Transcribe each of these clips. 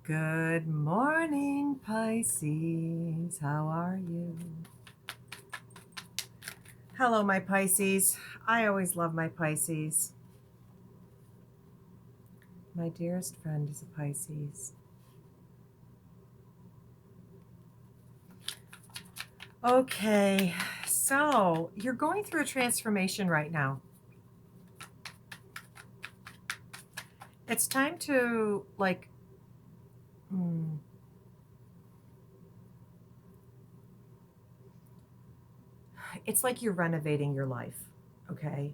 Good morning, Pisces. How are you? Hello, my Pisces. I always love my Pisces. My dearest friend is a Pisces. Okay, so you're going through a transformation right now. It's time to, it's like you're renovating your life, okay?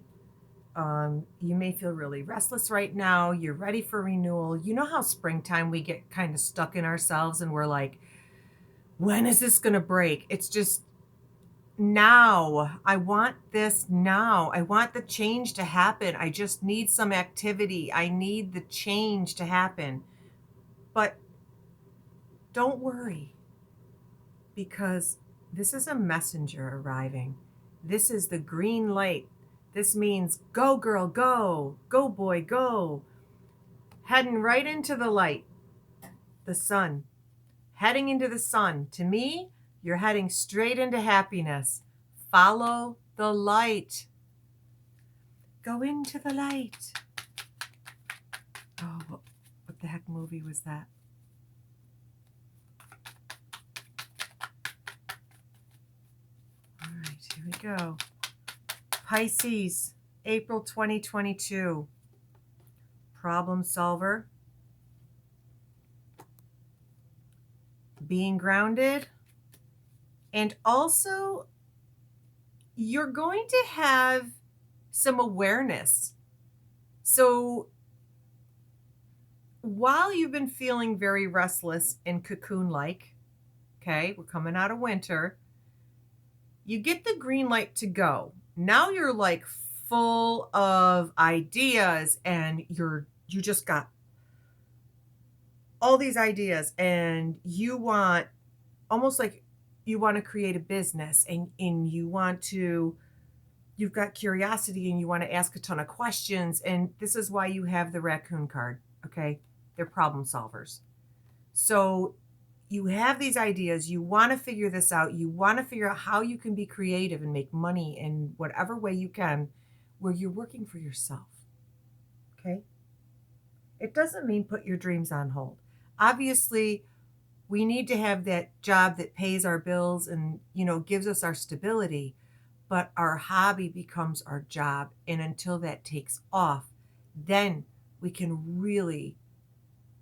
You may feel really restless right now. You're ready for renewal. You know how springtime we get kind of stuck in ourselves and we're like, when is this going to break? It's just now. I want this now. I want the change to happen. I just need some activity. I need the change to happen. But don't worry, because this is a messenger arriving. This is the green light. This means go, girl, go. Go, boy, go. Heading right into the light, the sun. Heading into the sun. To me, you're heading straight into happiness. Follow the light. Go into the light. Oh, what the heck movie was that? All right, here we go. Pisces, April 2022. Problem solver. Being grounded. And also, you're going to have some awareness. So while you've been feeling very restless and cocoon-like, okay, we're coming out of winter, you get the green light to go. Now you're like full of ideas and you just got all these ideas and you want almost like you want to create a business and you've got curiosity and you want to ask a ton of questions. And this is why you have the raccoon card. Okay. They're problem solvers. So you have these ideas. You want to figure this out. You want to figure out how you can be creative and make money in whatever way you can, where you're working for yourself. Okay. It doesn't mean put your dreams on hold. Obviously, we need to have that job that pays our bills and, gives us our stability. But our hobby becomes our job. And until that takes off, then we can really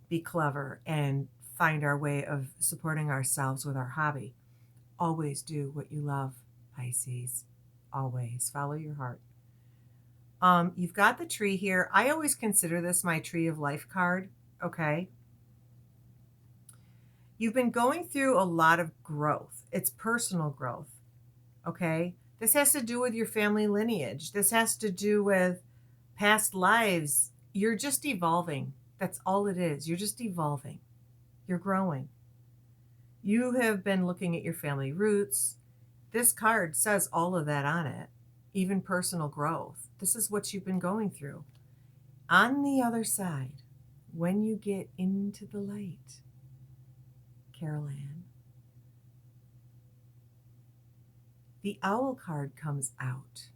be clever and find our way of supporting ourselves with our hobby. Always do what you love, Pisces. Always follow your heart. You've got the tree here. I always consider this my tree of life card. Okay. You've been going through a lot of growth. It's personal growth. Okay. This has to do with your family lineage. This has to do with past lives. You're just evolving. That's all it is. You're just evolving. You're growing. You have been looking at your family roots. This card says all of that on it, even personal growth. This is what you've been going through. On the other side, when you get into the light, Carol Ann, the owl card comes out.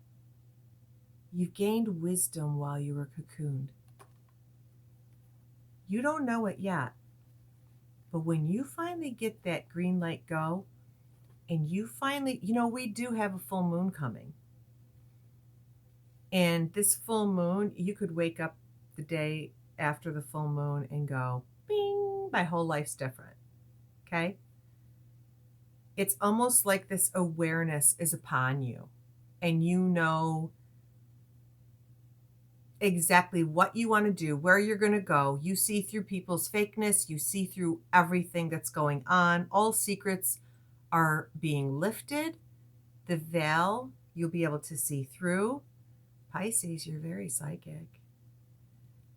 You've gained wisdom while you were cocooned. You don't know it yet, but when you finally get that green light go, and you finally, we do have a full moon coming. And this full moon, you could wake up the day after the full moon and go, bing, my whole life's different. Okay? It's almost like this awareness is upon you, and you know exactly what you want to do, where you're going to go. You see through people's fakeness. You see through everything that's going on. All secrets are being lifted. The veil, you'll be able to see through. Pisces, you're very psychic.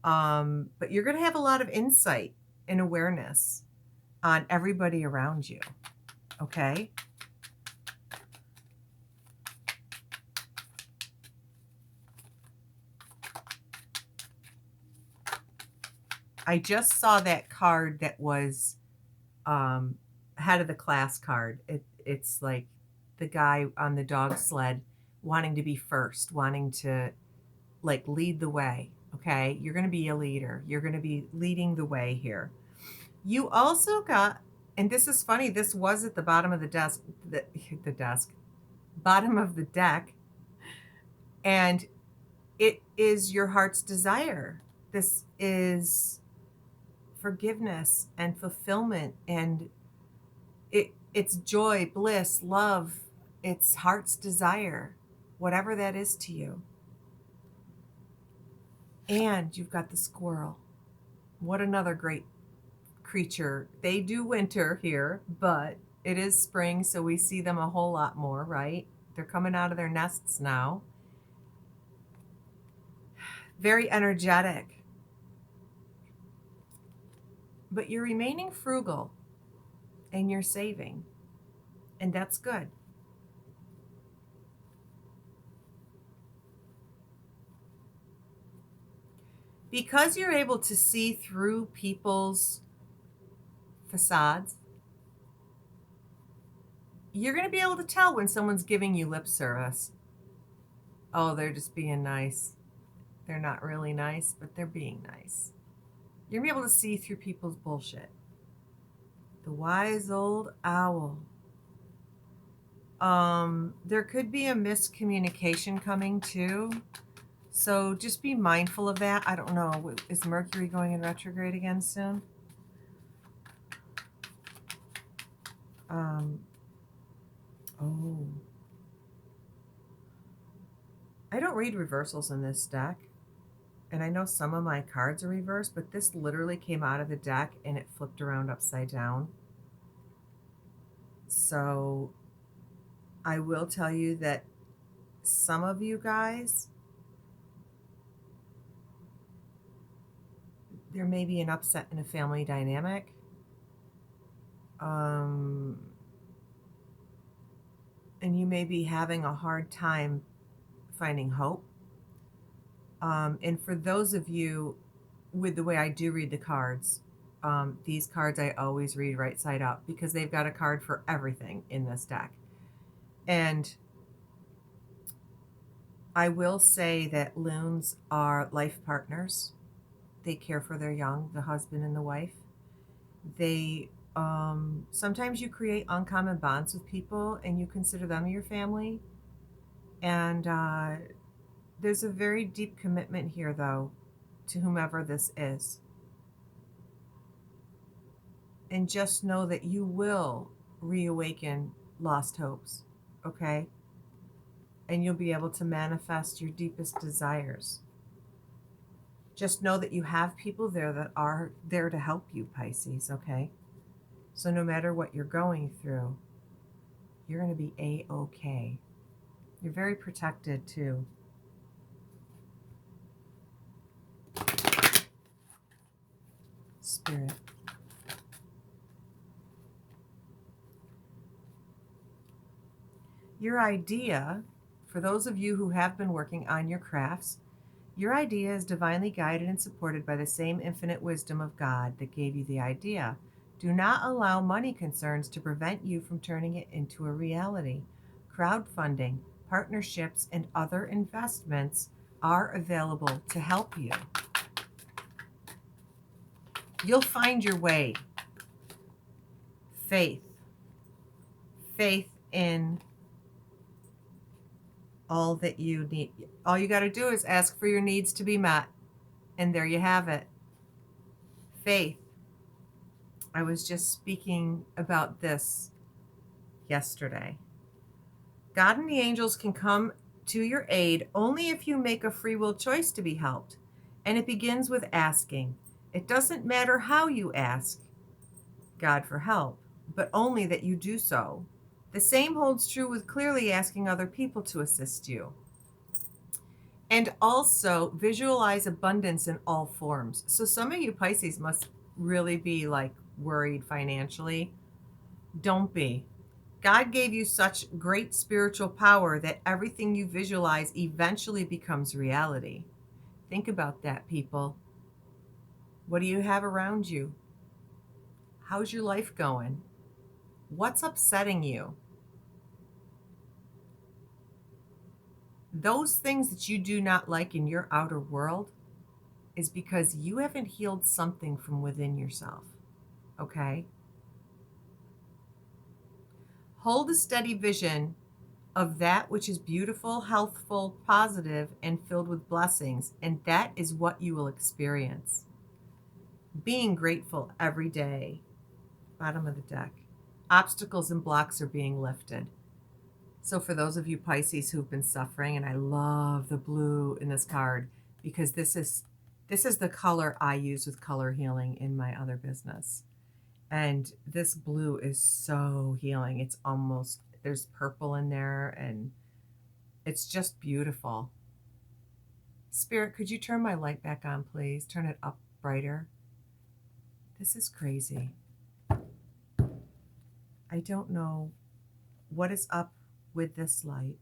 But you're going to have a lot of insight and awareness on everybody around you. Okay? I just saw that card that was um, head of the class card. It's like the guy on the dog sled wanting to be first, wanting to like lead the way. Okay, you're going to be a leader. You're going to be leading the way here. You also got, and this is funny, this was at the bottom of the desk, the desk, bottom of the deck, and it is your heart's desire. This is forgiveness and fulfillment, and it's joy, bliss, love. It's heart's desire, whatever that is to you. And you've got the squirrel. What another great creature. They do winter here, but it is spring, so we see them a whole lot more, right? They're coming out of their nests now. Very energetic. But you're remaining frugal and you're saving, and that's good. Because you're able to see through people's facades, you're going to be able to tell when someone's giving you lip service. Oh, they're just being nice. They're not really nice, but they're being nice. You're going to be able to see through people's bullshit. The wise old owl. There could be a miscommunication coming too. So just be mindful of that. I don't know. Is Mercury going in retrograde again soon? Oh. I don't read reversals in this deck. And I know some of my cards are reversed, but this literally came out of the deck and it flipped around upside down. So I will tell you that some of you guys, there may be an upset in a family dynamic. And you may be having a hard time finding hope. And for those of you, with the way I do read the cards, these cards I always read right side up because they've got a card for everything in this deck. And I will say that loons are life partners. They care for their young, the husband and the wife. They sometimes you create uncommon bonds with people and you consider them your family. And there's a very deep commitment here, though, to whomever this is. And just know that you will reawaken lost hopes, okay? And you'll be able to manifest your deepest desires. Just know that you have people there that are there to help you, Pisces, okay? So no matter what you're going through, you're going to be A-okay. You're very protected, too. Spirit. Your idea, for those of you who have been working on your crafts, your idea is divinely guided and supported by the same infinite wisdom of God that gave you the idea. Do not allow money concerns to prevent you from turning it into a reality. Crowdfunding, partnerships, and other investments are available to help you. You'll find your way. Faith. Faith in all that you need. All you got to do is ask for your needs to be met. And there you have it. Faith. I was just speaking about this yesterday. God and the angels can come to your aid only if you make a free will choice to be helped. And it begins with asking. It doesn't matter how you ask God for help, but only that you do so. The same holds true with clearly asking other people to assist you. And also visualize abundance in all forms. So some of you Pisces must really be like worried financially. Don't be. God gave you such great spiritual power that everything you visualize eventually becomes reality. Think about that, people. What do you have around you? How's your life going? What's upsetting you? Those things that you do not like in your outer world is because you haven't healed something from within yourself. Okay? Hold a steady vision of that which is beautiful, healthful, positive, and filled with blessings, and that is what you will experience. Being grateful every day. Bottom of the deck. Obstacles and blocks are being lifted. So for those of you Pisces who've been suffering, and I love the blue in this card because this is the color I use with color healing in my other business. And this blue is so healing. It's almost, there's purple in there, and it's just beautiful. Spirit, could you turn my light back on, please? Turn it up brighter. This is crazy. I don't know what is up with this light.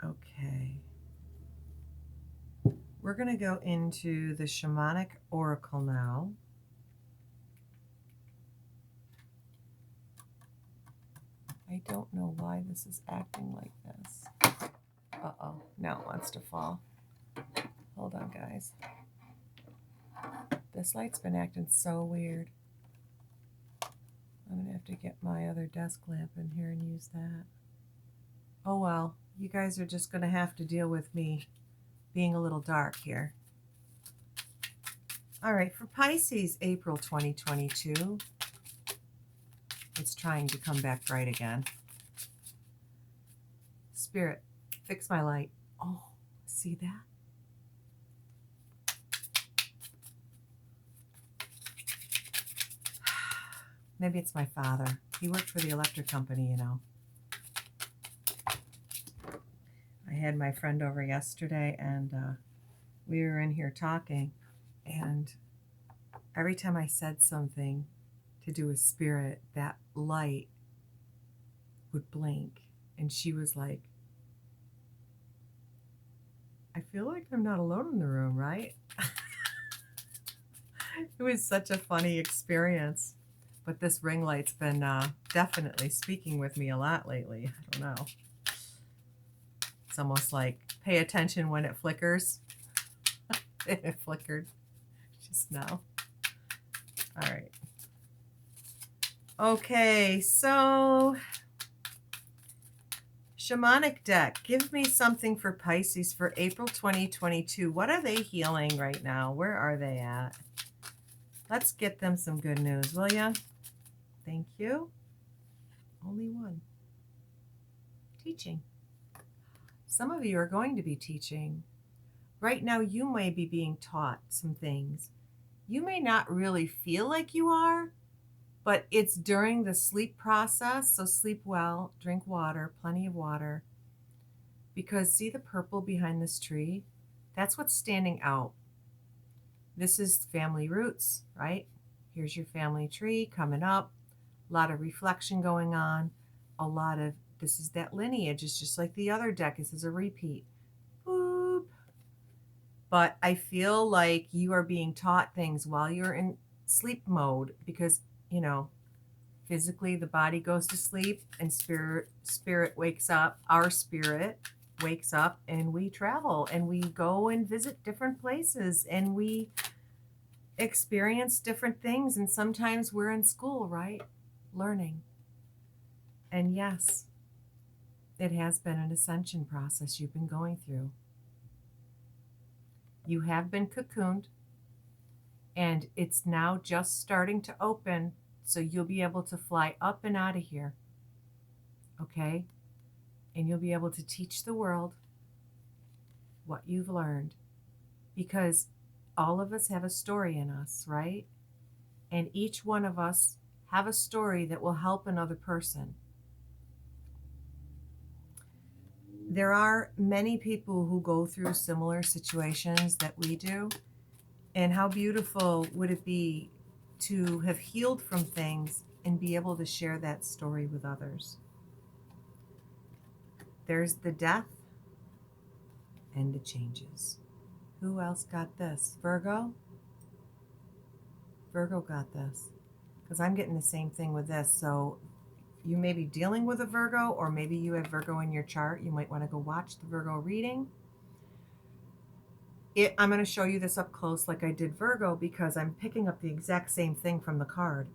Okay. We're going to go into the shamanic oracle now. I don't know why this is acting like this. Uh-oh, now it wants to fall. Hold on, guys. This light's been acting so weird. I'm going to have to get my other desk lamp in here and use that. Oh well, you guys are just going to have to deal with me being a little dark here. All right, for Pisces, April 2022. It's trying to come back bright again. Spirit, fix my light. Oh, see that? Maybe it's my father. He worked for the electric company, you know. I had my friend over yesterday, and we were in here talking, and every time I said something to do with spirit, that light would blink, and she was like, I feel like I'm not alone in the room, right? It was such a funny experience. But this ring light's been definitely speaking with me a lot lately. I don't know. It's almost like pay attention when it flickers. It flickered just now. All right. Okay, so shamanic deck. Give me something for Pisces for April 2022. What are they healing right now? Where are they at? Let's get them some good news, will ya? Thank you. Only one. Teaching. Some of you are going to be teaching. Right now, you may be being taught some things. You may not really feel like you are, but it's during the sleep process. So sleep well, drink water, plenty of water. Because see the purple behind this tree? That's what's standing out. This is family roots, right? Here's your family tree coming up. A lot of reflection going on. A lot of, this is that lineage. It's just like the other deck. This is a repeat. Boop. But I feel like you are being taught things while you're in sleep mode because, you know, physically the body goes to sleep and spirit wakes up. Our spirit wakes up and we travel and we go and visit different places and we experience different things. And sometimes we're in school, right? Learning. And yes, it has been an ascension process you've been going through. You have been cocooned, and it's now just starting to open, so you'll be able to fly up and out of here, okay? And you'll be able to teach the world what you've learned, because all of us have a story in us, right? And each one of us have a story that will help another person. There are many people who go through similar situations that we do. And how beautiful would it be to have healed from things and be able to share that story with others? There's the death, and the changes. Who else got this? Virgo? Virgo got this. Because I'm getting the same thing with this. So you may be dealing with a Virgo, or maybe you have Virgo in your chart. You might want to go watch the Virgo reading. I'm going to show you this up close like I did Virgo, because I'm picking up the exact same thing from the card.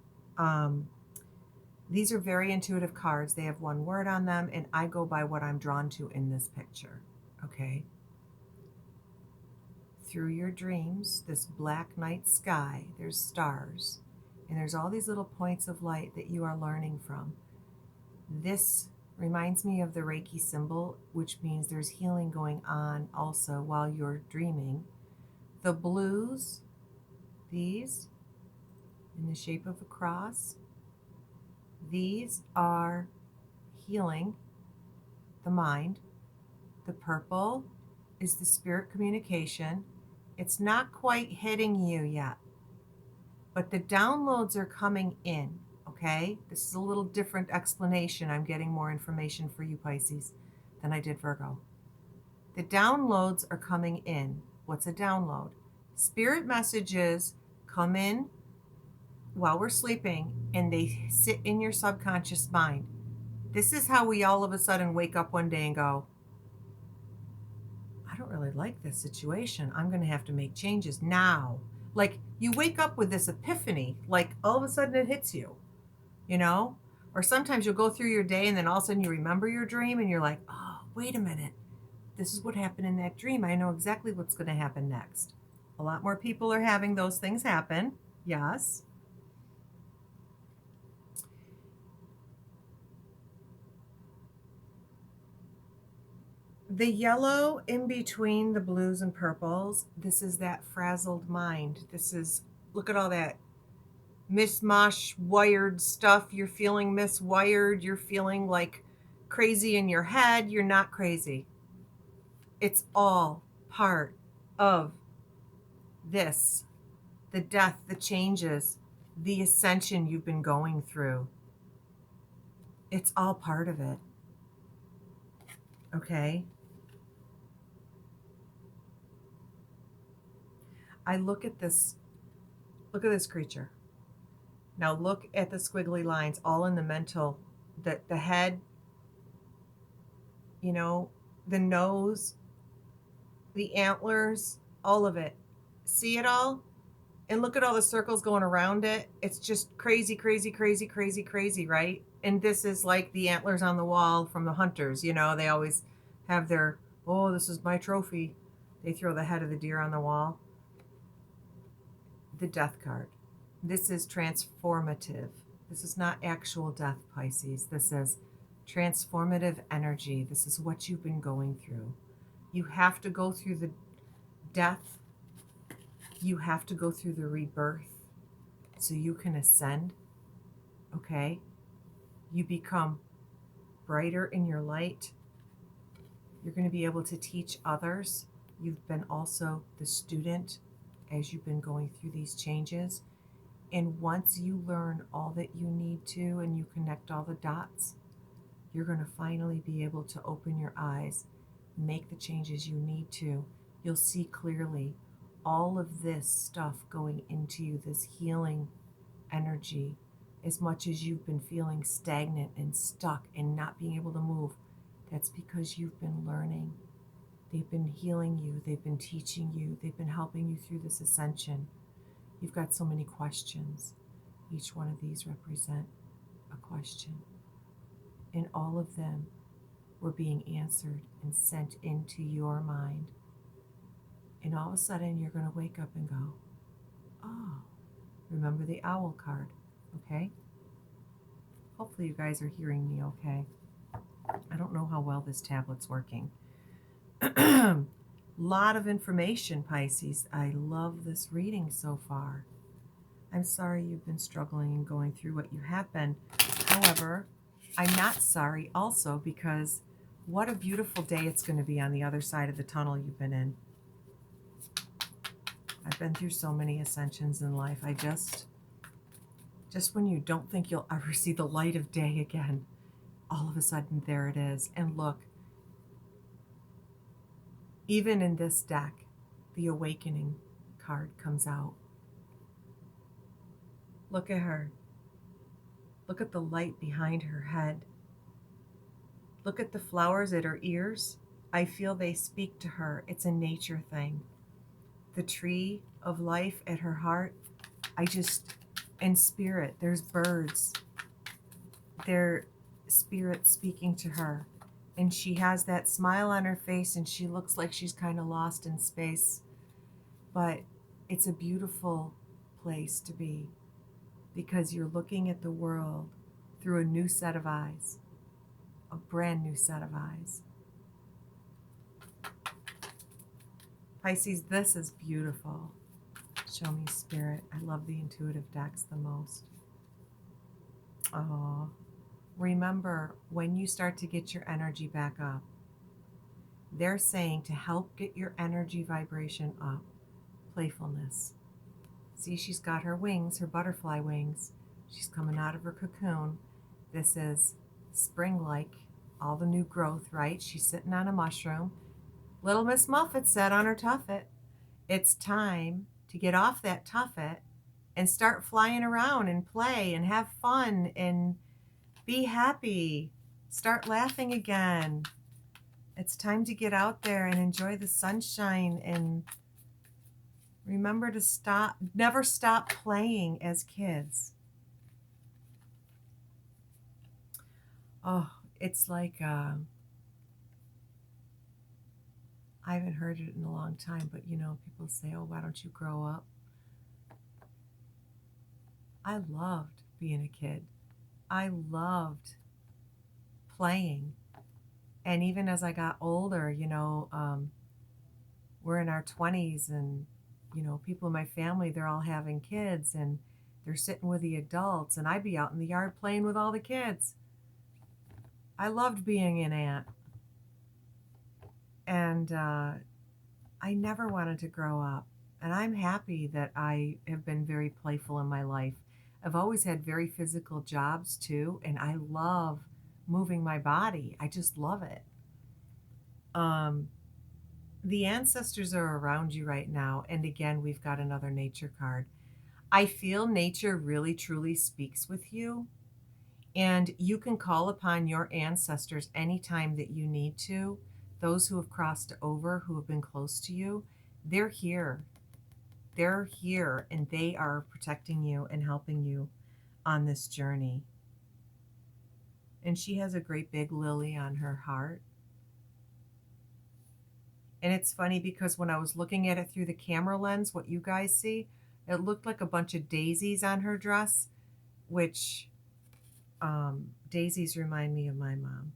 These are very intuitive cards. They have one word on them, and I go by what I'm drawn to in this picture. Okay? Through your dreams, this black night sky, there's stars, and there's all these little points of light that you are learning from. This reminds me of the Reiki symbol, which means there's healing going on also while you're dreaming. The blues, these, in the shape of a cross, these are healing the mind. The purple is the spirit communication. It's not quite hitting you yet, but the downloads are coming in. Okay, this is a little different explanation. I'm getting more information for you, Pisces, than I did Virgo. The downloads are coming in. What's a download? Spirit messages come in while we're sleeping, and they sit in your subconscious mind. This is how we all of a sudden wake up one day and go, I don't really like this situation. I'm going to have to make changes now. Like, you wake up with this epiphany, like all of a sudden it hits you. You know, or sometimes you'll go through your day and then all of a sudden you remember your dream and you're like, oh, wait a minute. This is what happened in that dream. I know exactly what's going to happen next. A lot more people are having those things happen. Yes. The yellow in between the blues and purples, this is that frazzled mind. This is, look at all that mishmash wired stuff. You're feeling miswired. You're feeling like crazy in your head. You're not crazy. It's all part of this, the death, the changes, the ascension you've been going through. It's all part of it. Okay? I look at this creature. Now look at the squiggly lines, all in the mental, the head, you know, the nose, the antlers, all of it. See it all? And look at all the circles going around it. It's just crazy, crazy, crazy, crazy, crazy, right? And this is like the antlers on the wall from the hunters. You know, they always have their, oh, this is my trophy. They throw the head of the deer on the wall. The death card. This is transformative. This is not actual death, Pisces. This is transformative energy. This is what you've been going through. You have to go through the death. You have to go through the rebirth so you can ascend. Okay? You become brighter in your light. You're going to be able to teach others. You've been also the student as you've been going through these changes. And once you learn all that you need to and you connect all the dots, you're going to finally be able to open your eyes, make the changes you need to. You'll see clearly all of this stuff going into you, this healing energy. As much as you've been feeling stagnant and stuck and not being able to move, that's because you've been learning. They've been healing you. They've been teaching you. They've been helping you through this ascension. You've got so many questions. Each one of these represent a question. And all of them were being answered and sent into your mind. And all of a sudden, you're going to wake up and go, oh, remember the owl card, okay? Hopefully you guys are hearing me okay. I don't know how well this tablet's working. Lot of information, Pisces. I love this reading so far. I'm sorry you've been struggling and going through what you have been. However, I'm not sorry also, because what a beautiful day it's going to be on the other side of the tunnel you've been in. I've been through so many ascensions in life. I just when you don't think you'll ever see the light of day again, all of a sudden there it is. And look, Even in this deck, the awakening card comes out. Look at her. Look at the light behind her head. Look at the flowers at her ears. I feel they speak to her. It's a nature thing. The tree of life at her heart, in spirit, there's birds. They're spirit speaking to her. And she has that smile on her face and she looks like she's kind of lost in space. But it's a beautiful place to be because you're looking at the world through a new set of eyes, a brand new set of eyes. Pisces, this is beautiful. Show me spirit. I love the intuitive decks the most. Oh, remember when you start to get your energy back up, they're saying to help get your energy vibration up, playfulness. See, she's got her wings, her butterfly wings. She's coming out of her cocoon. This is spring-like, all the new growth, right? She's sitting on a mushroom. Little Miss Muffet said on her tuffet, it's time to get off that tuffet and start flying around and play and have fun and be happy. Start laughing again. It's time to get out there and enjoy the sunshine and remember to never stop playing as kids. Oh, it's like, I haven't heard it in a long time, but you know, people say, oh, why don't you grow up? I loved being a kid. I loved playing. And even as I got older, you know, we're in our 20s and, you know, people in my family, they're all having kids and they're sitting with the adults and I'd be out in the yard playing with all the kids. I loved being an aunt. And I never wanted to grow up. And I'm happy that I have been very playful in my life. I've always had very physical jobs too, and I love moving my body. I just love it. The ancestors are around you right now. And again, we've got another nature card. I feel nature really truly speaks with you. And you can call upon your ancestors anytime that you need to. Those who have crossed over, who have been close to you, they're here. They're here and they are protecting you and helping you on this journey. And she has a great big lily on her heart. And it's funny because when I was looking at it through the camera lens, what you guys see, it looked like a bunch of daisies on her dress, which daisies remind me of my mom.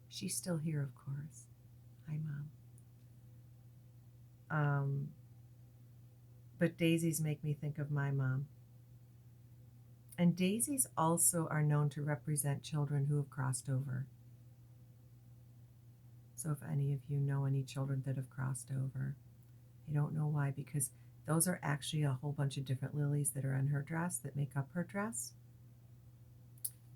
She's still here, of course. Hi, Mom. But daisies make me think of my mom. And daisies also are known to represent children who have crossed over. So if any of you know any children that have crossed over, I don't know why, because those are actually a whole bunch of different lilies that are on her dress that make up her dress.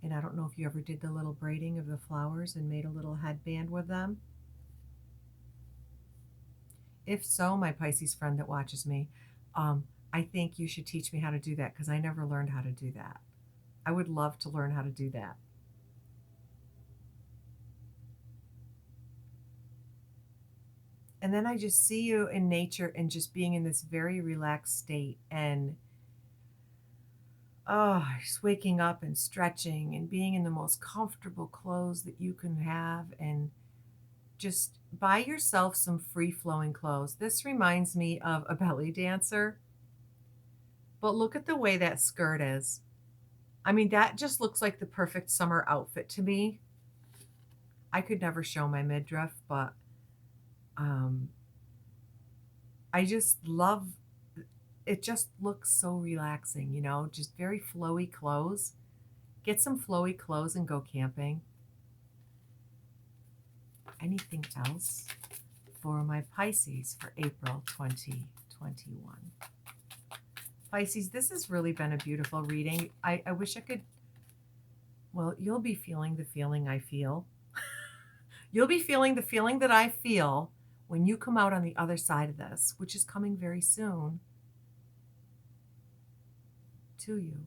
And I don't know if you ever did the little braiding of the flowers and made a little headband with them. If so, my Pisces friend that watches me, I think you should teach me how to do that because I never learned how to do that. I would love to learn how to do that. And then I just see you in nature and just being in this very relaxed state and just waking up and stretching and being in the most comfortable clothes that you can have and just buy yourself some free-flowing clothes. This reminds me of a belly dancer. But look at the way that skirt is. I mean, that just looks like the perfect summer outfit to me. I could never show my midriff, but I just love, it just looks so relaxing, you know, just very flowy clothes. Get some flowy clothes and go camping. Anything else for my Pisces for April 2021? Pisces, this has really been a beautiful reading. I wish I could, well, you'll be feeling the feeling I feel. You'll be feeling the feeling that I feel when you come out on the other side of this, which is coming very soon to you.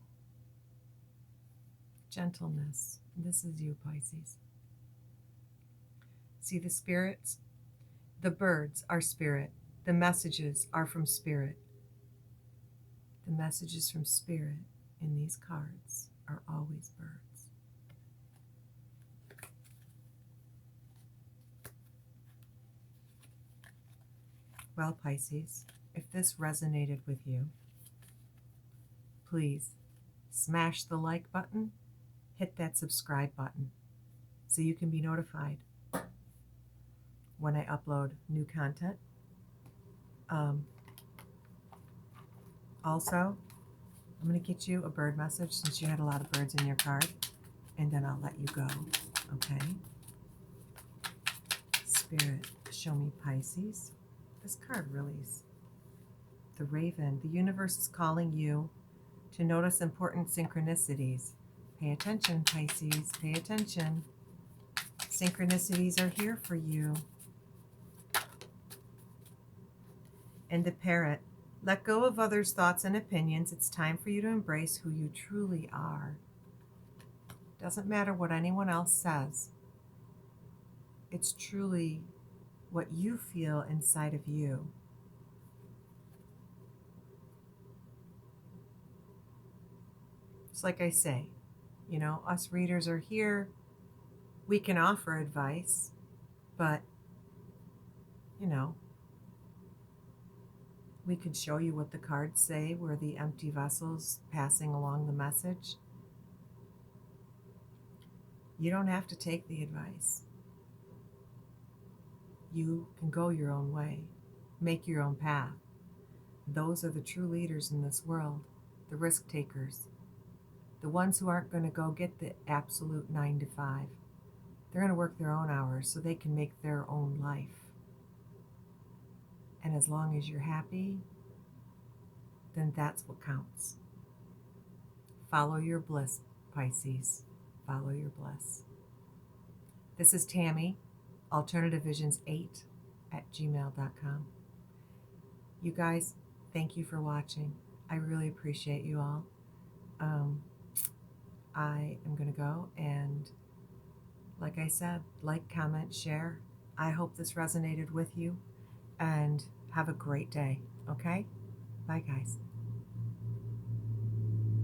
Gentleness. This is you, Pisces. See the spirits? The birds are spirit. The messages are from spirit. The messages from spirit in these cards are always birds. Well, Pisces, if this resonated with you, please smash the like button, hit that subscribe button so you can be notified when I upload new content. Also, I'm going to get you a bird message since you had a lot of birds in your card, and then I'll let you go, okay? Spirit, show me Pisces. This card really is the Raven. The universe is calling you to notice important synchronicities. Pay attention, Pisces. Pay attention. Synchronicities are here for you. And the Parrot. Let go of others' thoughts and opinions. It's time for you to embrace who you truly are. Doesn't matter what anyone else says. It's truly what you feel inside of you. It's like I say, you know, us readers are here. We can offer advice, but, you know, we could show you what the cards say. We're the empty vessels passing along the message. You don't have to take the advice. You can go your own way, make your own path. Those are the true leaders in this world, the risk takers, the ones who aren't going to go get the absolute 9 to 5. They're going to work their own hours so they can make their own life. And as long as you're happy, then that's what counts. Follow your bliss, Pisces. Follow your bliss. This is Tammy, alternativevisions8@gmail.com. You guys, thank you for watching. I really appreciate you all. I am going to go and, like I said, like, comment, share. I hope this resonated with you, and have a great day, okay? Bye, guys.